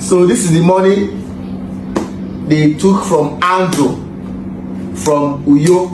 So this is the money they took from Andrew from Uyo,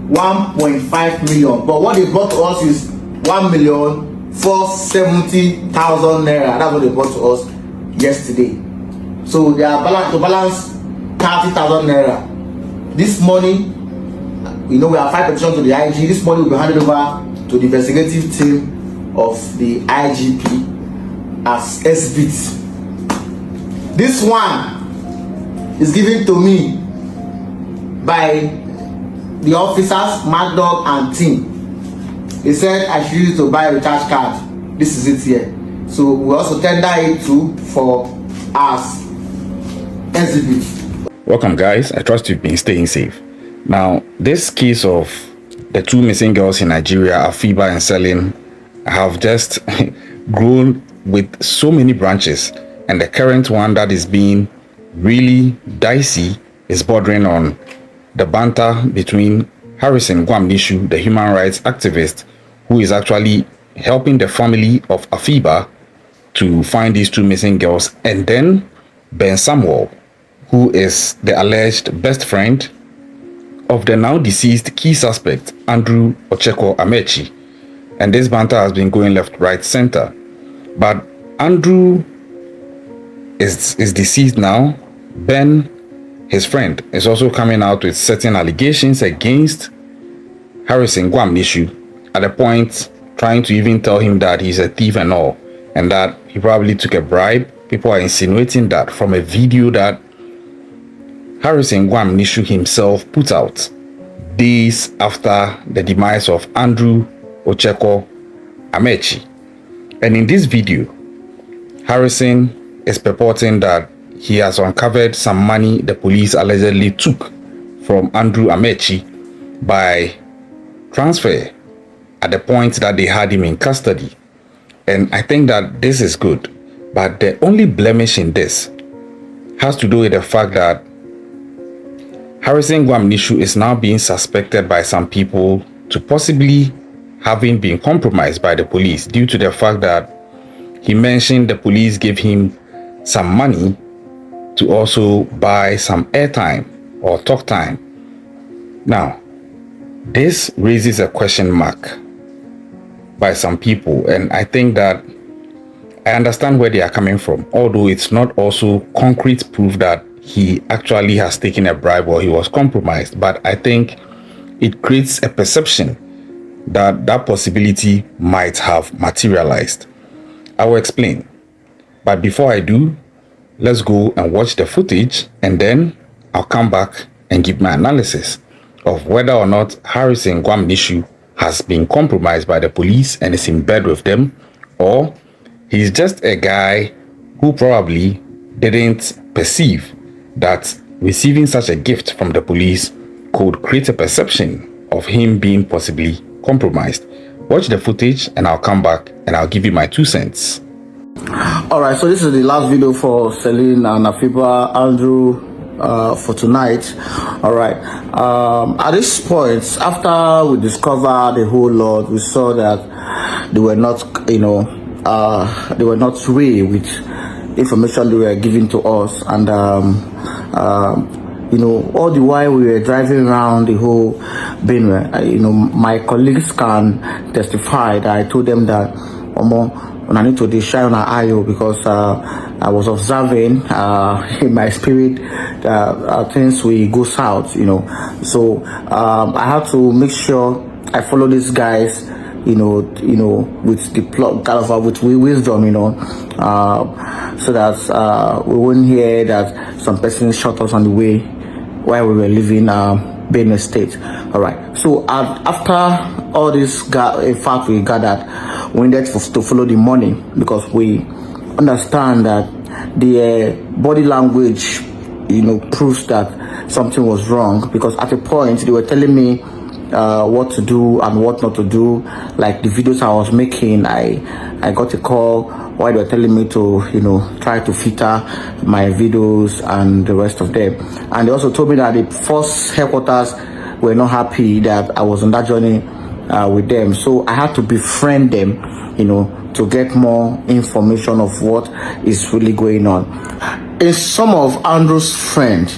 1.5 million. But what they brought to us is 1,470,000 naira. That's what they brought to us yesterday. So they are balance 30,000 naira. This money, we have 5 petitions to the IG. This money will be handed over to the investigative team of the IGP as SBT. This one is given to me by the officers, Mad Dog and team. They said I should use it to buy a recharge card. This is it here. So we also tender it too for us SBT. Welcome guys, I trust you've been staying safe. Now, this case of the 2 missing girls in Nigeria, Afiba and Selin, have just grown with so many branches, and the current one that is being really dicey is bordering on the banter between Harrison Gwamnishu, the human rights activist, who is actually helping the family of Afiba to find these 2 missing girls, and then Ben Samuel, who is the alleged best friend of the now deceased key suspect, Andrew Ocheko Amechi. And this banter has been going left, right, center. But Andrew is deceased now. Ben, his friend, is also coming out with certain allegations against Harrison Gwamnishu, at a point trying to even tell him that he's a thief and all, and that he probably took a bribe. People are insinuating that from a video that Harrison Gwamnishu himself put out days after the demise of Andrew Ocheko Amechi. And in this video, Harrison is purporting that he has uncovered some money the police allegedly took from Andrew Amechi by transfer at the point that they had him in custody. And I think that this is good. But the only blemish in this has to do with the fact that Harrison Gwamnishu is now being suspected by some people to possibly having been compromised by the police due to the fact that he mentioned the police gave him some money to also buy some airtime or talk time. Now, this raises a question mark by some people, and I think that I understand where they are coming from, although it's not also concrete proof that he actually has taken a bribe or he was compromised. But I think it creates a perception that that possibility might have materialized. I will explain. But before I do, let's go and watch the footage, and then I'll come back and give my analysis of whether or not Harrison Gwamnishu has been compromised by the police and is in bed with them, or he's just a guy who probably didn't perceive that receiving such a gift from the police could create a perception of him being possibly compromised. Watch the footage and I'll come back and I'll give you my 2 cents. Alright, so this is the last video for Selin and Afiba Andrew for tonight. Alright, at this point, after we discovered the whole lot, we saw that they were not, they were not real with information they were giving to us, and all the while we were driving around the whole Benue, my colleagues can testify that I told them that I need to shine on IO because I was observing in my spirit that things will go south, so I had to make sure I follow these guys, with the plot, kind of with wisdom, so that we wouldn't hear that some person shot us on the way while we were leaving Benue State. All right. So after all this, in fact, we gathered, we needed to follow the money because we understand that the body language, proves that something was wrong. Because at a point they were telling me what to do and what not to do. Like the videos I was making, I got a call while they were telling me to try to filter my videos and the rest of them. And they also told me that the force headquarters were not happy that I was on that journey with them, so I had to befriend them, to get more information of what is really going on. In some of Andrew's friend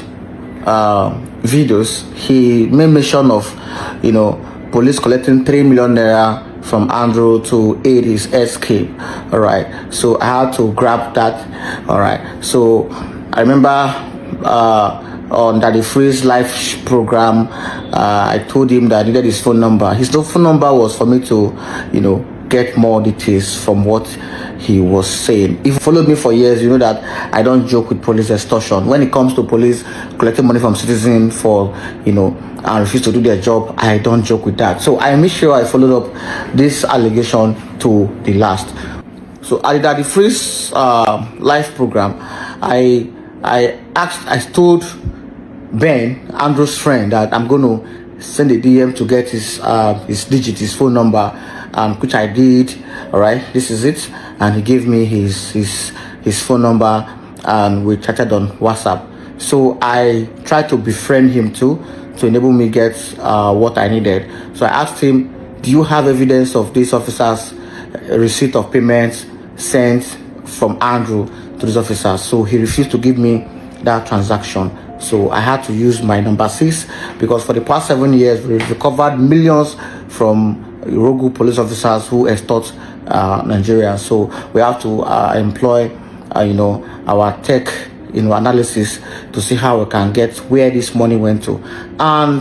videos, he made mention of, police collecting 3 million naira from Andrew to aid his escape. All right, so I had to grab that. All right, so I remember on Daddy Free's live program, I told him that I needed his phone number. His phone number was for me to, get more details from what he was saying. If you followed me for years, you know that I don't joke with police extortion. When it comes to police collecting money from citizens for, and refuse to do their job, I don't joke with that. So I made sure I followed up this allegation to the last. So at the Daddy Free's live program, I told Ben, Andrew's friend, that I'm going to send a DM to get his phone number, which I did. All right, this is it, and he gave me his phone number, and we chatted on WhatsApp. So I tried to befriend him too, to enable me get what I needed. So I asked him, do you have evidence of these officers' receipt of payments sent from Andrew to these officers? So he refused to give me that transaction. So I had to use my number 6, because for the past 7 years we've recovered millions from rogue police officers who extort Nigeria. So we have to employ our tech analysis to see how we can get where this money went to. And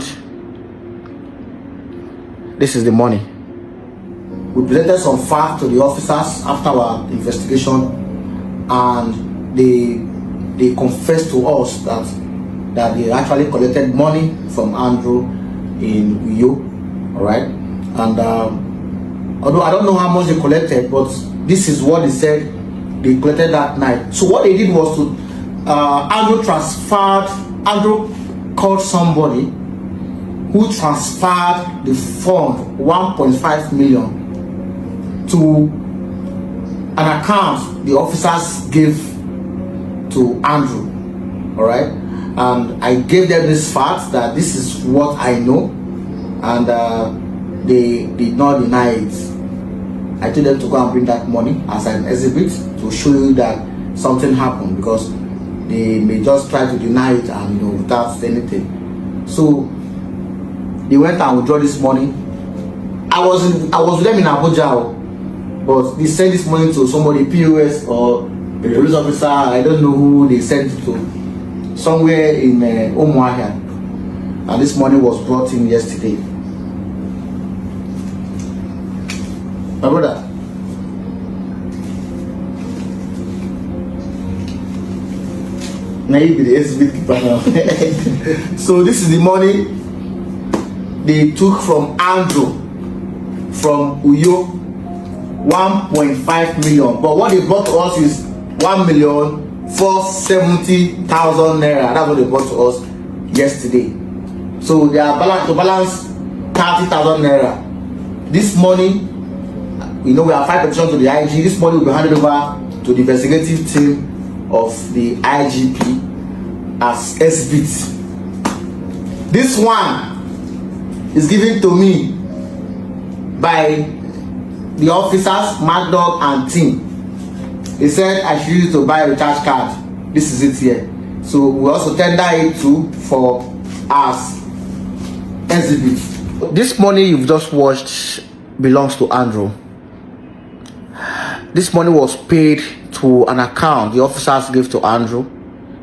this is the money. We presented some facts to the officers after our investigation, and they confessed to us that they actually collected money from Andrew in Uyo. All right, and although I don't know how much they collected, but this is what they said they collected that night. So what they did was to Andrew called somebody who transferred the fund 1.5 million to an account the officers gave to Andrew. All right, and I gave them this fact that this is what I know, and they did not deny it. I told them to go and bring that money as an exhibit to show you that something happened, because they may just try to deny it and without anything. So they went and withdraw this money. I was with them in Abuja, but they sent this money to somebody, POS or a police officer. I don't know who they sent it to, somewhere in Umuahia, and this money was brought in yesterday. My brother, now you be the exhibit keeper now. So this is the money they took from Andrew from Uyo, 1.5 million. But what they brought to us is 1,470,000 naira. That's what they brought to us yesterday. So they are balance 30,000 naira. This money, we have 5 petitions to the IG. This money will be handed over to the investigative team of the IGP as exhibit. This one is given to me by the officers, Mad Dog and team. They said I should use it to buy a recharge card. This is it here. So we also tender it too for us exhibit. This money you've just watched belongs to Andrew. This money was paid to an account the officers gave to Andrew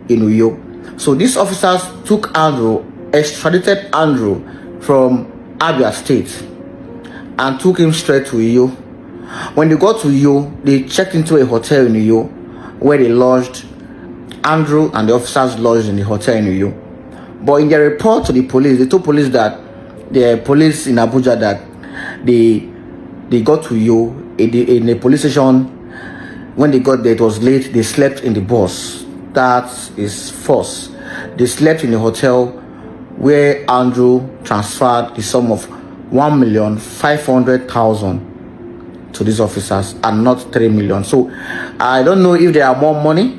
in Uyo. So these officers took Andrew, extradited Andrew from Abia State, and took him straight to Uyo. When they got to Uyo, they checked into a hotel in Uyo, where they lodged. Andrew and the officers lodged in the hotel in Uyo. But in their report to the police, they told police that the police in Abuja that they got to Uyo in the police station. When they got there, it was late. They slept in the bus. That is false. They slept in the hotel where Andrew transferred the sum of 1,500,000 to these officers, and not 3 million. So I don't know if there are more money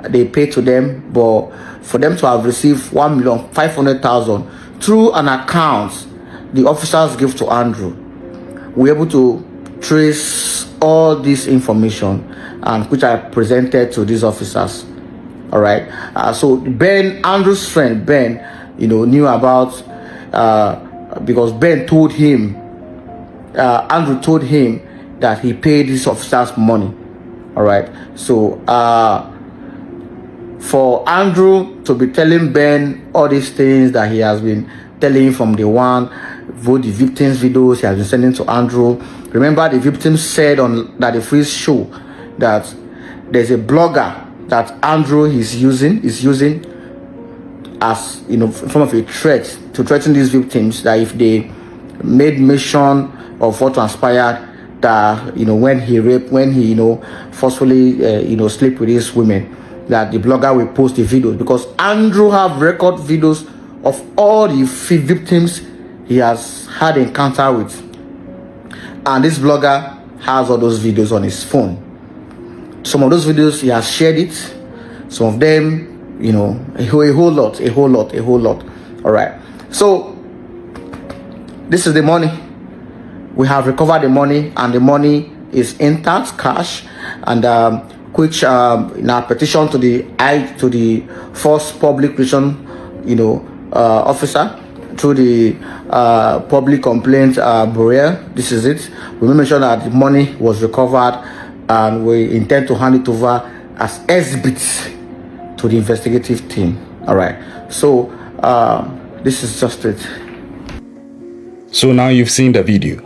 they paid to them, but for them to have received 1,500,000 through an account the officers give to Andrew, we're able to trace all this information, and which I presented to these officers. All right. So Ben, Andrew's friend Ben, knew about, because Ben told him, Andrew told him that he paid these officers money. All right. So for Andrew to be telling Ben all these things that he has been telling from the one, the victims' videos he has been sending to Andrew. Remember, the victims said on that the free show that there's a blogger that Andrew is using as form of a threat to threaten these victims, that if they made mention of what transpired, that when he forcefully sleep with these women, that the blogger will post the videos, because Andrew have record videos of all the victims he has had encounter with, and this blogger has all those videos on his phone. Some of those videos he has shared it, some of them, a whole lot. All right. So this is the money. We have recovered the money, and the money is intact cash, and which in our petition to the first public relation officer, through the public complaint bureau. This is it. We make sure that the money was recovered, and we intend to hand it over as exhibits to the investigative team. All right. So this is just it. So now you've seen the video.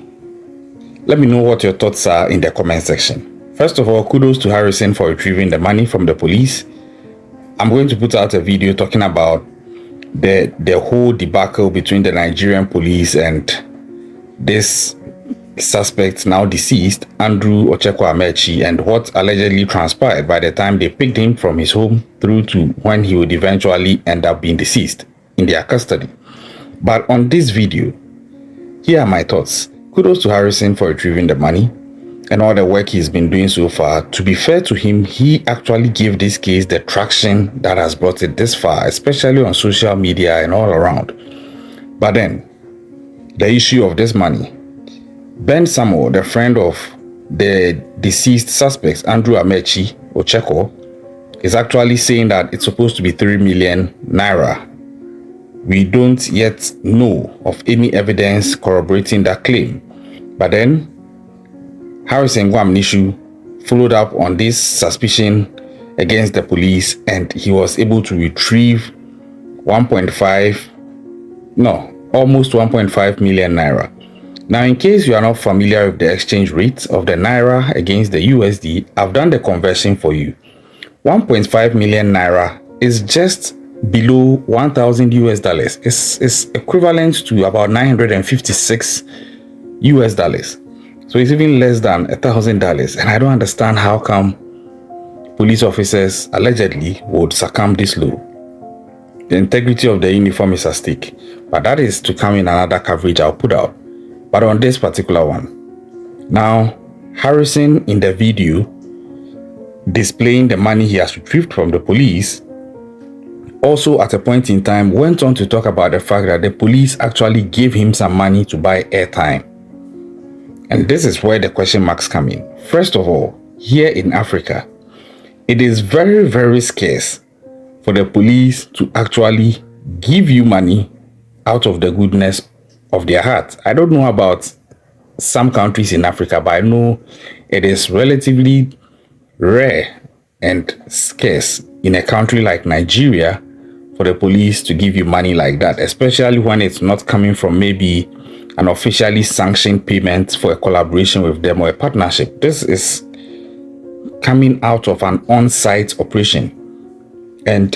Let me know what your thoughts are in the comment section. First of all, kudos to Harrison for retrieving the money from the police. I'm going to put out a video talking about the whole debacle between the Nigerian police and this suspect, now deceased, Andrew Ocheko Amechi, and what allegedly transpired by the time they picked him from his home through to when he would eventually end up being deceased in their custody. But on this video, here are my thoughts. Kudos to Harrison for retrieving the money and all the work he's been doing so far. To be fair to him, he actually gave this case the traction that has brought it this far, especially on social media and all around. But then, the issue of this money. Ben Samuel, the friend of the deceased suspects, Andrew Amechi Ocheko, is actually saying that it's supposed to be 3 million naira. We don't yet know of any evidence corroborating that claim. But then, Harrison Gwamnishu followed up on this suspicion against the police, and he was able to retrieve almost 1.5 million naira. Now, in case you are not familiar with the exchange rate of the naira against the USD, I've done the conversion for you. 1.5 million naira is just below 1,000 US dollars. It's equivalent to about 956 US dollars. So it's even less than $1,000. And I don't understand how come police officers allegedly would succumb this low. The integrity of the uniform is at stake. But that is to come in another coverage I'll put out. But on this particular one, now Harrison in the video displaying the money he has retrieved from the police, also at a point in time went on to talk about the fact that the police actually gave him some money to buy airtime. And this is where the question marks come in. First of all, here in Africa, it is very, very scarce for the police to actually give you money out of the goodness of their heart. I don't know about some countries in Africa, but I know it is relatively rare and scarce in a country like Nigeria for the police to give you money like that, especially when it's not coming from maybe an officially sanctioned payment for a collaboration with them or a partnership. This is coming out of an on-site operation. And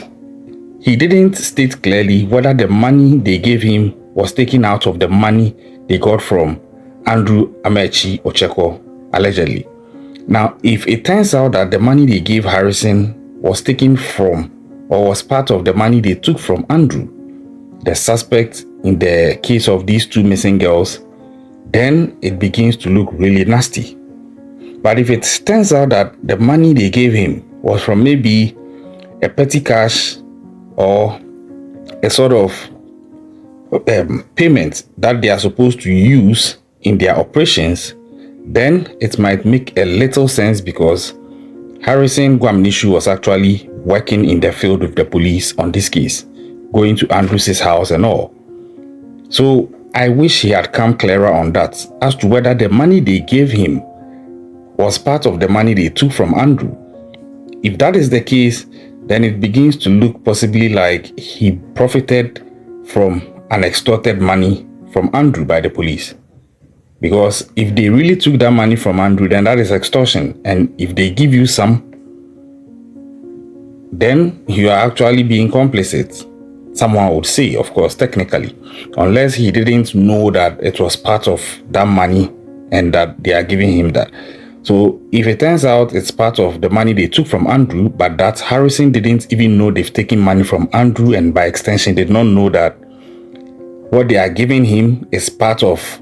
he didn't state clearly whether the money they gave him was taken out of the money they got from Andrew Amechi Ocheko, allegedly. Now, if it turns out that the money they gave Harrison was taken from or was part of the money they took from Andrew, the suspect in the case of these two missing girls, then it begins to look really nasty. But if it turns out that the money they gave him was from maybe a petty cash or a sort of payment that they are supposed to use in their operations, then it might make a little sense because Harrison Gwamnishu was actually working in the field with the police on this case, going to Andrew's house and all. So I wish he had come clearer on that as to whether the money they gave him was part of the money they took from Andrew. If that is the case, then it begins to look possibly like he profited from an extorted money from Andrew by the police. Because if they really took that money from Andrew, then that is extortion. And if they give you some, then you are actually being complicit. Someone would say, of course, technically, unless he didn't know that it was part of that money and that they are giving him that. So if it turns out it's part of the money they took from Andrew, but that Harrison didn't even know they've taken money from Andrew, and by extension did not know that what they are giving him is part of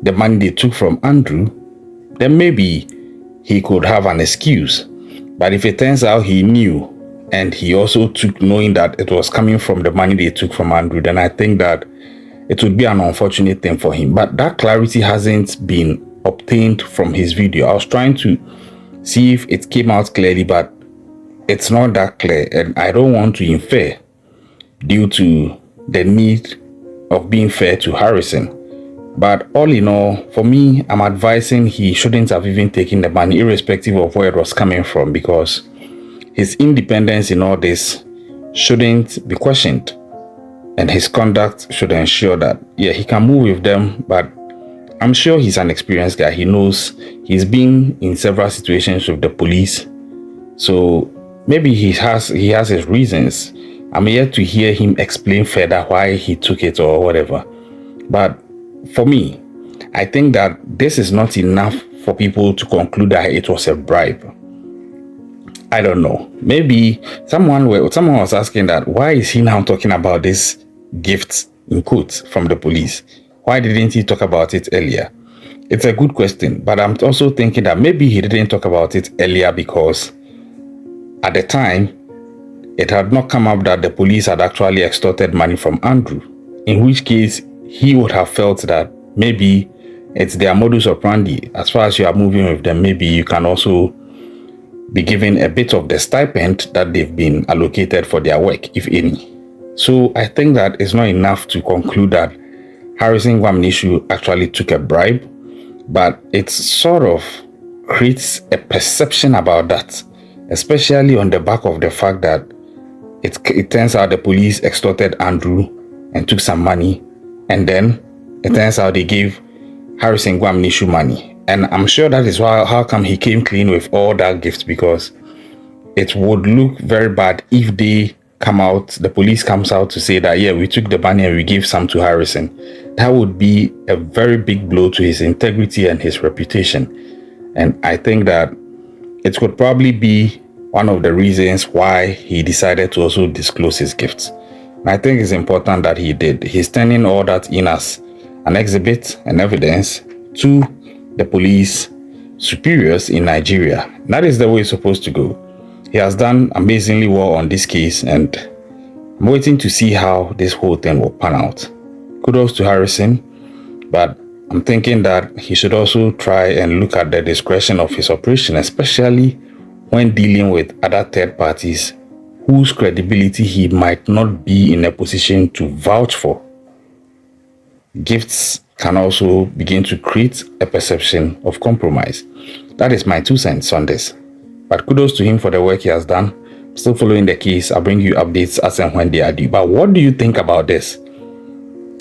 the money they took from Andrew, then maybe he could have an excuse. But if it turns out he knew and he also took knowing that it was coming from the money they took from Andrew, then I think that it would be an unfortunate thing for him. But that clarity hasn't been obtained from his video. I was trying to see if it came out clearly, but it's not that clear, and I don't want to infer due to the need of being fair to Harrison. But all in all, for me, I'm advising he shouldn't have even taken the money, irrespective of where it was coming from, because his independence in all this shouldn't be questioned, and his conduct should ensure that, yeah, he can move with them. But I'm sure he's an experienced guy. He knows, he's been in several situations with the police, so maybe he has his reasons. I'm yet to hear him explain further why he took it or whatever. But for me, I think that this is not enough for people to conclude that it was a bribe. I don't know. Maybe someone was asking that, why is he now talking about this gift in quotes from the police? Why didn't he talk about it earlier? It's a good question, but I'm also thinking that maybe he didn't talk about it earlier because at the time, it had not come up that the police had actually extorted money from Andrew, in which case he would have felt that maybe it's their modus operandi. As far as you are moving with them, maybe you can also be given a bit of the stipend that they've been allocated for their work, if any. So I think that it's not enough to conclude that Harrison Gwamnishu actually took a bribe, but it sort of creates a perception about that, especially on the back of the fact that it turns out the police extorted Andrew and took some money, and then it turns out they gave Harrison Gwamnishu money. And I'm sure that is why how come he came clean with all that gifts, because it would look very bad if the police comes out to say that, yeah, we took the money and we gave some to Harrison. That would be a very big blow to his integrity and his reputation. And I think that it could probably be one of the reasons why he decided to also disclose his gifts. And I think it's important that he did. He's turning all that in as an exhibit and evidence to the police superiors in Nigeria. That is the way it's supposed to go. He has done amazingly well on this case, and I'm waiting to see how this whole thing will pan out. Kudos to Harrison, but I'm thinking that he should also try and look at the discretion of his operation, especially when dealing with other third parties whose credibility he might not be in a position to vouch for. Gifts can also begin to create a perception of compromise. That is my 2 cents on this. But kudos to him for the work he has done. Still following the case. I'll bring you updates as and when they are due. But what do you think about this?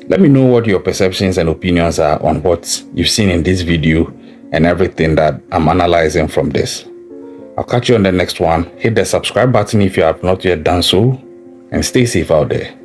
Let me know what your perceptions and opinions are on what you've seen in this video and everything that I'm analyzing from this. I'll catch you on the next one. Hit the subscribe button if you have not yet done so, and stay safe out there.